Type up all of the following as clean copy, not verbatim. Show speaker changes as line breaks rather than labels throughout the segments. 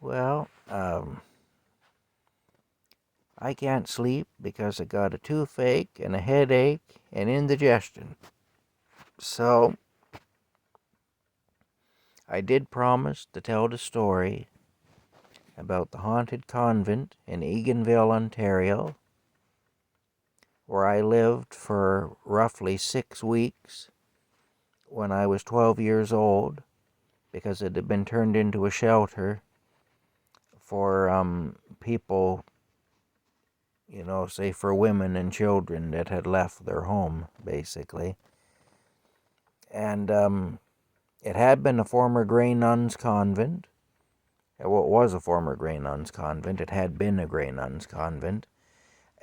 Well, I can't sleep because I got a toothache and a headache and indigestion. So, I did promise to tell the story about the haunted convent in Eganville, Ontario, where I lived for roughly 6 weeks when I was 12 years old because it had been turned into a shelter for people, say for women and children that had left their home, basically. And it had been a former Grey Nuns convent. Well, it was a former Grey Nuns convent. It had been a Grey Nuns convent.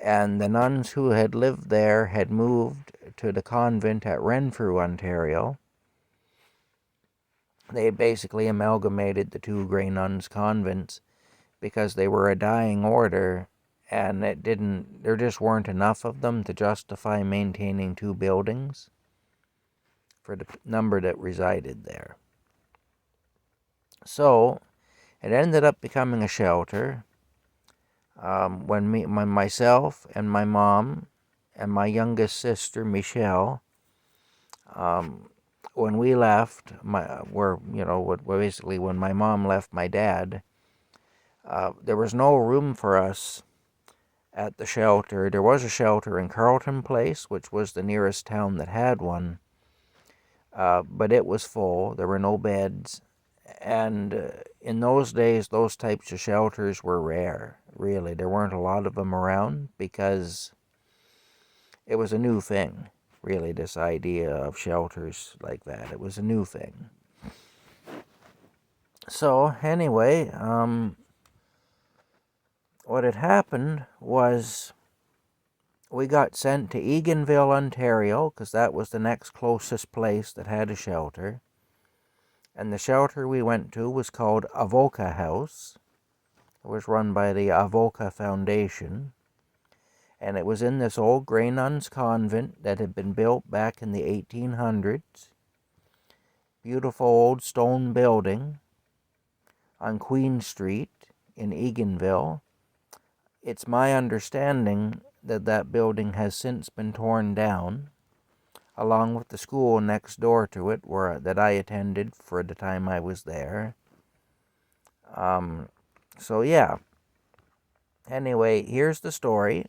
And the nuns who had lived there had moved to the convent at Renfrew, Ontario. They basically amalgamated the two Grey Nuns convents because they were a dying order, and there just weren't enough of them to justify maintaining two buildings for the number that resided there. So it ended up becoming a shelter when myself and my mom and my youngest sister Michelle, when we left, basically when my mom left my dad, there was no room for us at the shelter. There was a shelter in Carleton Place, which was the nearest town that had one, but it was full. There were no beds, and in those days, those types of shelters were rare. Really, there weren't a lot of them around because it was a new thing. Really, this idea of shelters like that, it was a new thing. So anyway, what had happened was we got sent to Eganville, Ontario, because that was the next closest place that had a shelter. And the shelter we went to was called Avoca House. It was run by the Avoca Foundation. And it was in this old Grey Nuns convent that had been built back in the 1800s. Beautiful old stone building on Queen Street in Eganville. It's my understanding that that building has since been torn down, along with the school next door to it that I attended for the time I was there. So yeah. Anyway, here's the story.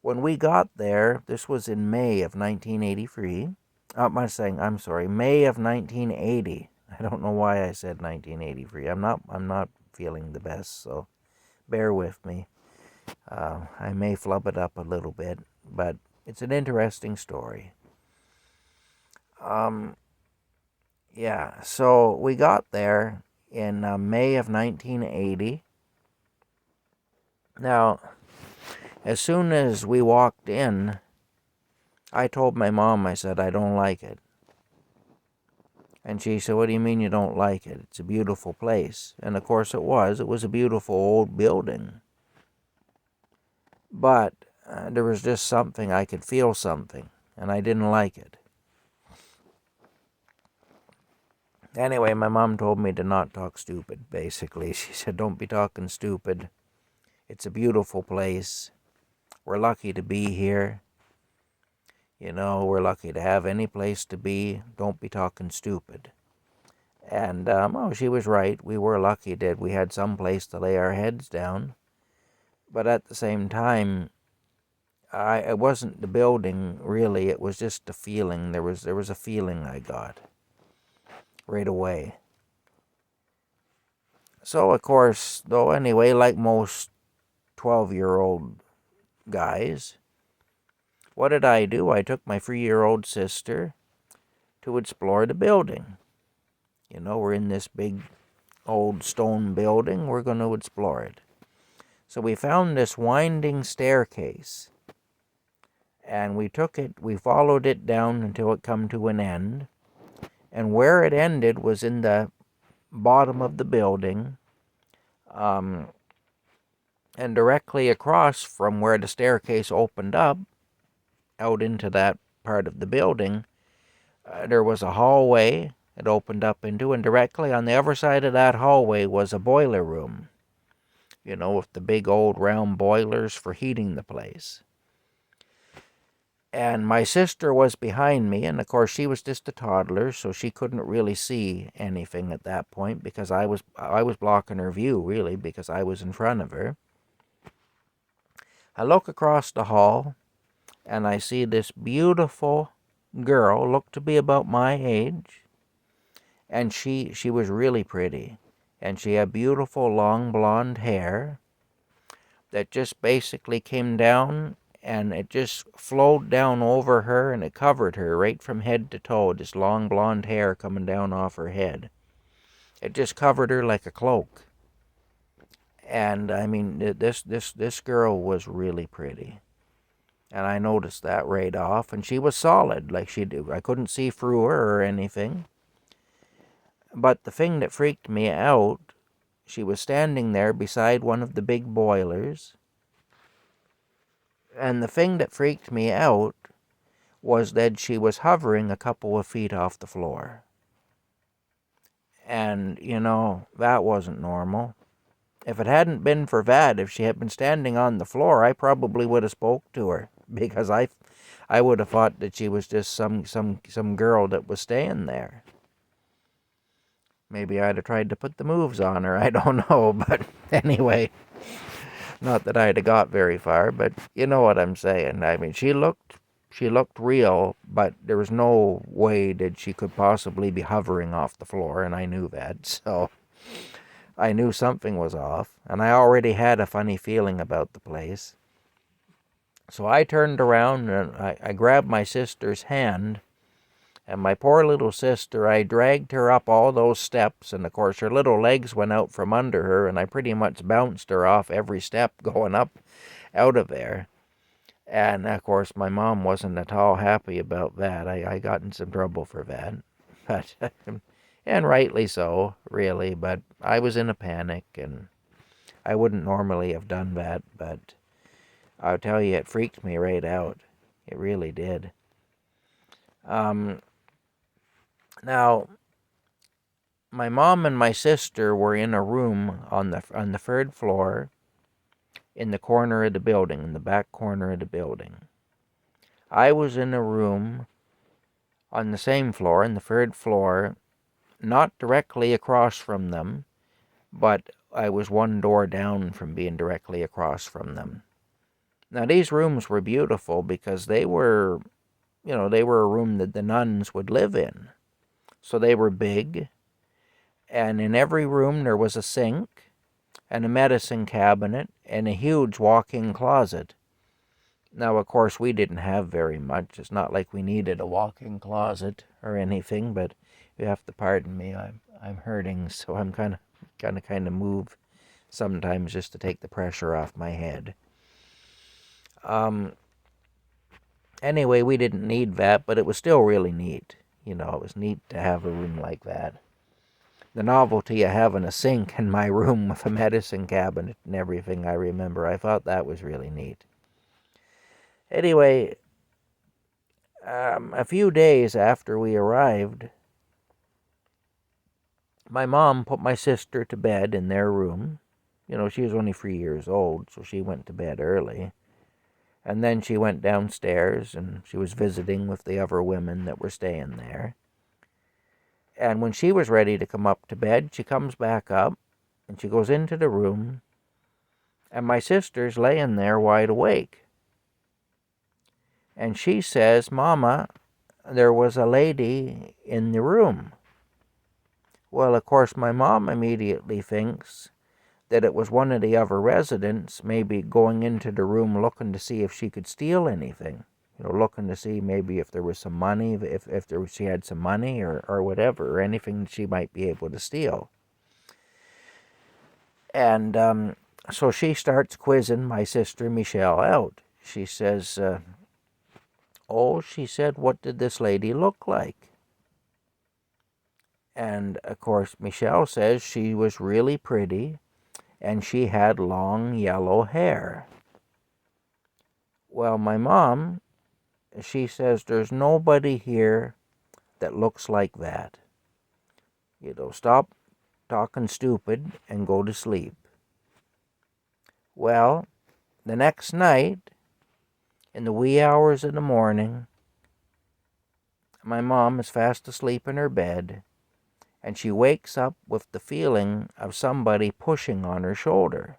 When we got there, this was in May of 1983. I'm sorry, May of 1980. I don't know why I said 1983. I'm not feeling the best, so bear with me. I may flub it up a little bit, but it's an interesting story. Yeah, so we got there in May of 1980. Now, as soon as we walked in, I told my mom, I said, I don't like it. And she said, what do you mean you don't like it? It's a beautiful place. And of course it was. It was a beautiful old building. But there was just something, I could feel something, and I didn't like it. Anyway, my mom told me to not talk stupid, basically. She said, don't be talking stupid. It's a beautiful place. We're lucky to be here. We're lucky to have any place to be. Don't be talking stupid. And, she was right. We were lucky that we had some place to lay our heads down. But at the same time, it wasn't the building, really. It was just the feeling. There was a feeling I got right away. So, of course, though, anyway, like most 12-year-old guys, what did I do? I took my 3-year-old sister to explore the building. We're in this big old stone building. We're going to explore it. So we found this winding staircase. And we followed it down until it come to an end. And where it ended was in the bottom of the building. And directly across from where the staircase opened up, out into that part of the building, there was a hallway it opened up into, and directly on the other side of that hallway was a boiler room, with the big old round boilers for heating the place. And my sister was behind me, and of course she was just a toddler, so she couldn't really see anything at that point because I was blocking her view, really, because I was in front of her. I look across the hall, and I see this beautiful girl, looked to be about my age, and she was really pretty, and she had beautiful long blonde hair that just basically came down, and it just flowed down over her, and it covered her right from head to toe, this long blonde hair coming down off her head. It just covered her like a cloak. And I mean, this girl was really pretty. And I noticed that right off, and she was solid, like I couldn't see through her or anything. But the thing that freaked me out, she was standing there beside one of the big boilers, and the thing that freaked me out was that she was hovering a couple of feet off the floor. And, that wasn't normal. If it hadn't been for that, if she had been standing on the floor, I probably would have spoke to her, because I would have thought that she was just some girl that was staying there. Maybe I'd have tried to put the moves on her, I don't know, but anyway, not that I'd have got very far, but you know what I'm saying. I mean, she looked real, but there was no way that she could possibly be hovering off the floor, and I knew that, so I knew something was off, and I already had a funny feeling about the place. So I turned around, and I grabbed my sister's hand, and my poor little sister, I dragged her up all those steps, and of course her little legs went out from under her, and I pretty much bounced her off every step going up out of there. And of course my mom wasn't at all happy about that. I got in some trouble for that. But, and rightly so, really, but I was in a panic, and I wouldn't normally have done that, but I'll tell you, it freaked me right out. It really did. Now, my mom and my sister were in a room on the third floor, in the corner of the building, in the back corner of the building. I was in a room on the same floor, in the third floor, not directly across from them, but I was one door down from being directly across from them. Now, these rooms were beautiful because they were a room that the nuns would live in. So they were big, and in every room there was a sink and a medicine cabinet and a huge walk-in closet. Now, of course, we didn't have very much. It's not like we needed a walk-in closet or anything, but you have to pardon me. I'm hurting, so I'm kind of move sometimes just to take the pressure off my head. Anyway, we didn't need that, but it was still really neat. It was neat to have a room like that. The novelty of having a sink in my room with a medicine cabinet and everything, I remember. I thought that was really neat. Anyway, a few days after we arrived, my mom put my sister to bed in their room. She was only 3 years old, so she went to bed early. And then she went downstairs, and she was visiting with the other women that were staying there. And when she was ready to come up to bed, she comes back up, and she goes into the room, and my sister's laying there wide awake. And she says, "Mama, there was a lady in the room." Well, of course, my mom immediately thinks that it was one of the other residents, maybe going into the room looking to see if she could steal anything. Looking to see maybe if there was some money, if she had some money or whatever, or anything she might be able to steal. And so she starts quizzing my sister Michelle out. She says, she said, "What did this lady look like?" And of course, Michelle says she was really pretty, and she had long yellow hair. Well, my mom, she says, "There's nobody here that looks like that." Stop talking stupid and go to sleep. Well, the next night, in the wee hours of the morning, my mom is fast asleep in her bed, and she wakes up with the feeling of somebody pushing on her shoulder.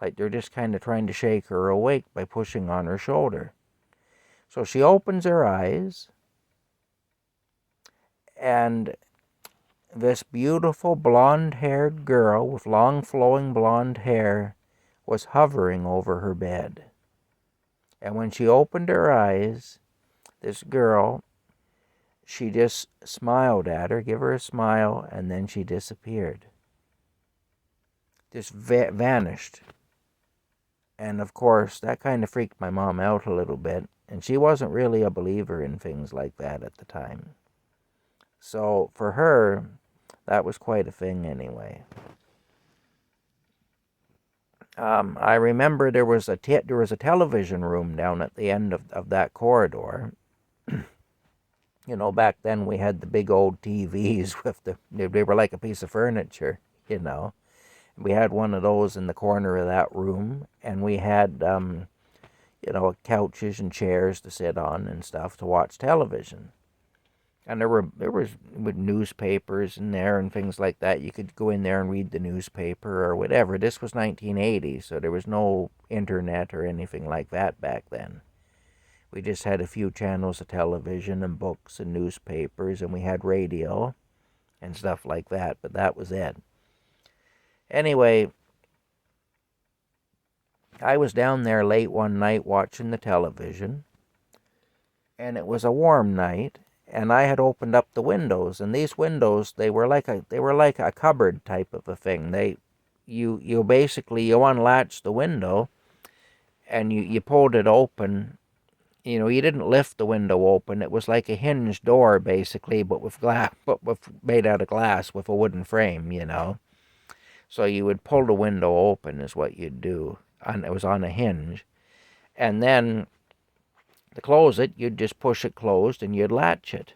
Like they're just kind of trying to shake her awake by pushing on her shoulder. So she opens her eyes, and this beautiful blonde-haired girl with long flowing blonde hair was hovering over her bed. And when she opened her eyes, this girl, she just smiled at her, gave her a smile, and then she disappeared. Just vanished. And of course, that kind of freaked my mom out a little bit. And she wasn't really a believer in things like that at the time. So for her, that was quite a thing anyway. I remember there was a television room down at the end of that corridor. Back then we had the big old TVs with they were like a piece of furniture, We had one of those in the corner of that room, and we had, couches and chairs to sit on and stuff to watch television. And there was newspapers in there and things like that. You could go in there and read the newspaper or whatever. This was 1980, so there was no internet or anything like that back then. We just had a few channels of television and books and newspapers, and we had radio and stuff like that, but that was it. Anyway, I was down there late one night watching the television, and it was a warm night, and I had opened up the windows, and these windows, they were like a cupboard type of a thing. You basically unlatched the window, and you pulled it open. You didn't lift the window open. It was like a hinged door basically, but made out of glass with a wooden frame. So you would pull the window open is what you'd do, and it was on a hinge, and then to close it, you'd just push it closed and you'd latch it.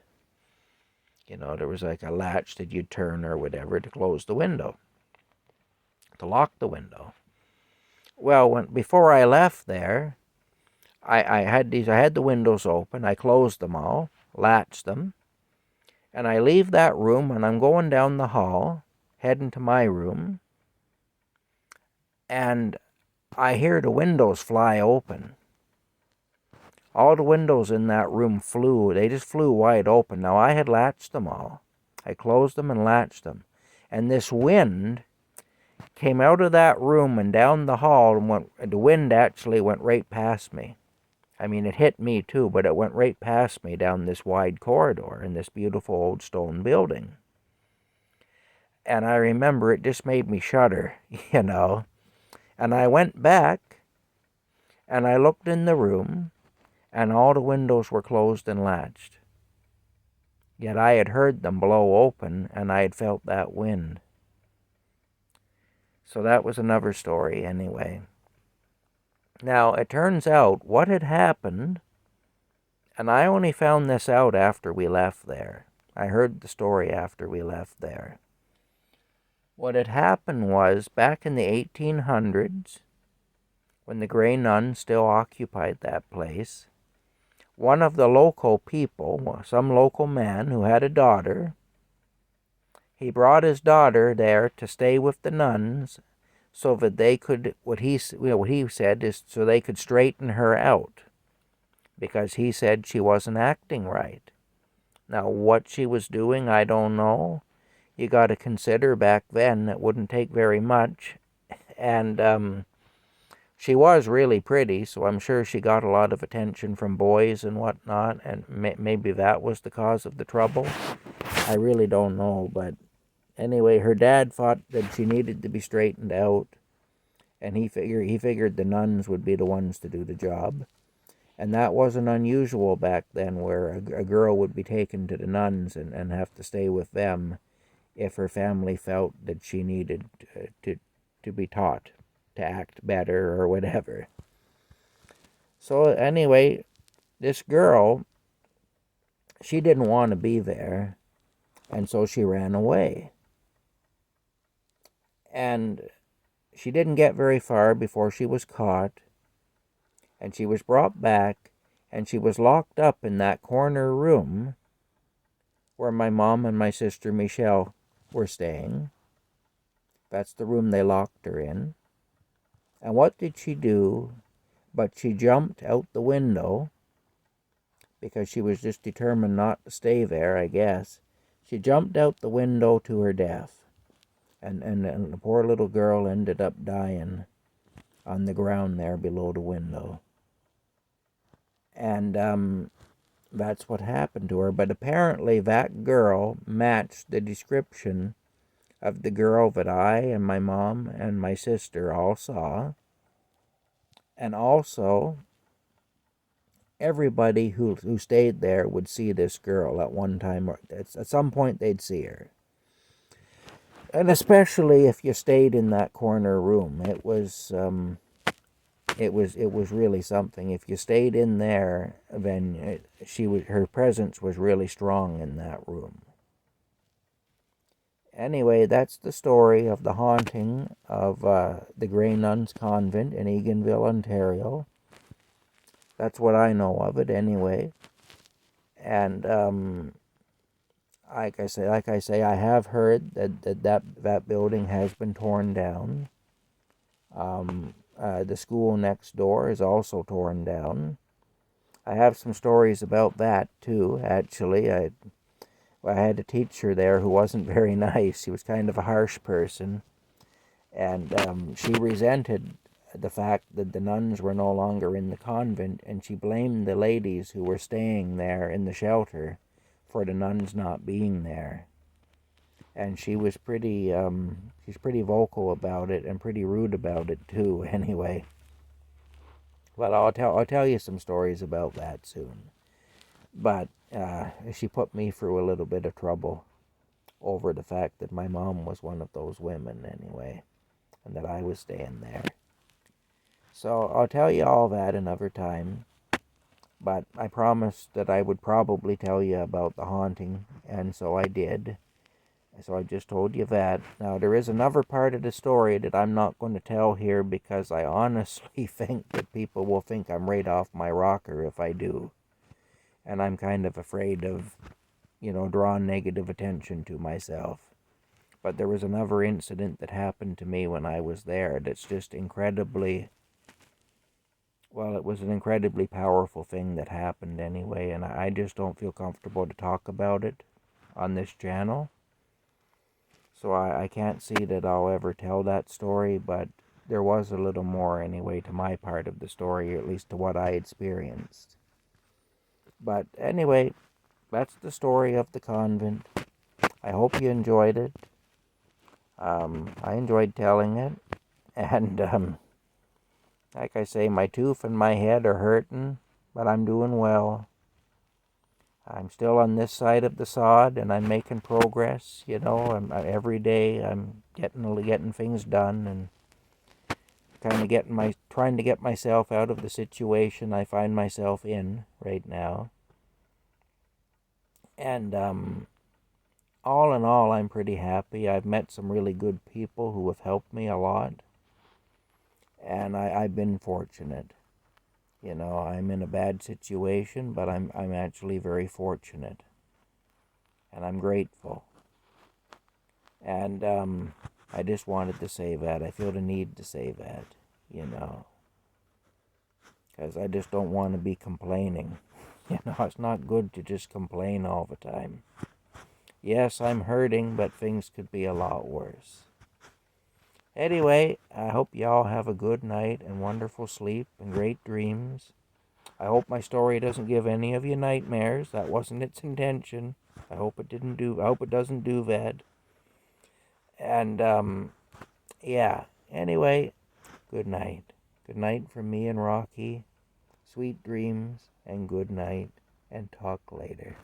There was like a latch that you'd turn or whatever to close the window, to lock the window. Well, before I left there, I had the windows open. I closed them all, latched them, and I leave that room and I'm going down the hall, heading to my room, and I hear the windows fly open. All the windows in that room flew. They just flew wide open. Now, I had latched them all. I closed them and latched them. And this wind came out of that room and down the hall, and the wind actually went right past me. I mean, it hit me too, but it went right past me down this wide corridor in this beautiful old stone building. And I remember it just made me shudder, And I went back, and I looked in the room, and all the windows were closed and latched. Yet I had heard them blow open, and I had felt that wind. So that was another story anyway. Now, it turns out what had happened, and I only found this out after we left there. I heard the story after we left there. What had happened was, back in the 1800s, when the Grey Nuns still occupied that place, one of the local people, some local man who had a daughter, he brought his daughter there to stay with the nuns so that they could, what he said is so they could straighten her out, because he said she wasn't acting right. Now, what she was doing, I don't know. You got to consider back then it wouldn't take very much, and she was really pretty, so I'm sure she got a lot of attention from boys and whatnot, and maybe that was the cause of the trouble. I really don't know, but anyway, her dad thought that she needed to be straightened out, and he figured the nuns would be the ones to do the job. And that wasn't unusual back then, where a girl would be taken to the nuns and have to stay with them if her family felt that she needed to be taught to act better or whatever. So anyway, this girl, she didn't want to be there, and so she ran away. And she didn't get very far before she was caught, and she was brought back, and she was locked up in that corner room where my mom and my sister Michelle were staying. That's the room they locked her in. And what did she do? But she jumped out the window, because she was just determined not to stay there, I guess. She jumped out the window to her death. And the poor little girl ended up dying on the ground there below the window. And that's what happened to her. But apparently that girl matched the description of the girl that I and my mom and my sister all saw. And also, everybody who stayed there would see this girl at one time, or at some point they'd see her. And especially if you stayed in that corner room, it was really something. If you stayed in there, then her presence was really strong in that room. Anyway, that's the story of the haunting of the Grey Nuns Convent in Eganville, Ontario. That's what I know of it, anyway. And like I say, I have heard that building has been torn down. The school next door is also torn down. I have some stories about that too. Actually, I had a teacher there who wasn't very nice. He was kind of a harsh person, and she resented the fact that the nuns were no longer in the convent, and she blamed the ladies who were staying there in the shelter for the nuns not being there. And she was she's pretty vocal about it and pretty rude about it too. Anyway, but I'll tell you some stories about that soon. But she put me through a little bit of trouble over the fact that my mom was one of those women anyway, and that I was staying there. So I'll tell you all that another time, but I promised that I would probably tell you about the haunting, and so I did. So I just told you that. Now, there is another part of the story that I'm not going to tell here, because I honestly think that people will think I'm right off my rocker if I do. And I'm kind of afraid of, drawing negative attention to myself. But there was another incident that happened to me when I was there that's just incredibly... Well, it was an incredibly powerful thing that happened anyway, and I just don't feel comfortable to talk about it on this channel. So I can't see that I'll ever tell that story, but there was a little more anyway to my part of the story, or at least to what I experienced. But anyway, that's the story of the convent. I hope you enjoyed it. I enjoyed telling it, and like I say, my tooth and my head are hurting, but I'm doing well. I'm still on this side of the sod, and I'm making progress. Every day I'm getting things done, and trying to get myself out of the situation I find myself in right now. And all in all, I'm pretty happy. I've met some really good people who have helped me a lot, and I've been fortunate. I'm in a bad situation, but I'm actually very fortunate, and I'm grateful. And I just wanted to say that. I feel the need to say that, because I just don't want to be complaining. It's not good to just complain all the time. Yes, I'm hurting, but things could be a lot worse. Anyway, I hope y'all have a good night and wonderful sleep and great dreams. I hope my story doesn't give any of you nightmares. That wasn't its intention. I hope it doesn't do that. And yeah. Anyway, good night. Good night from me and Rocky. Sweet dreams and good night, and talk later.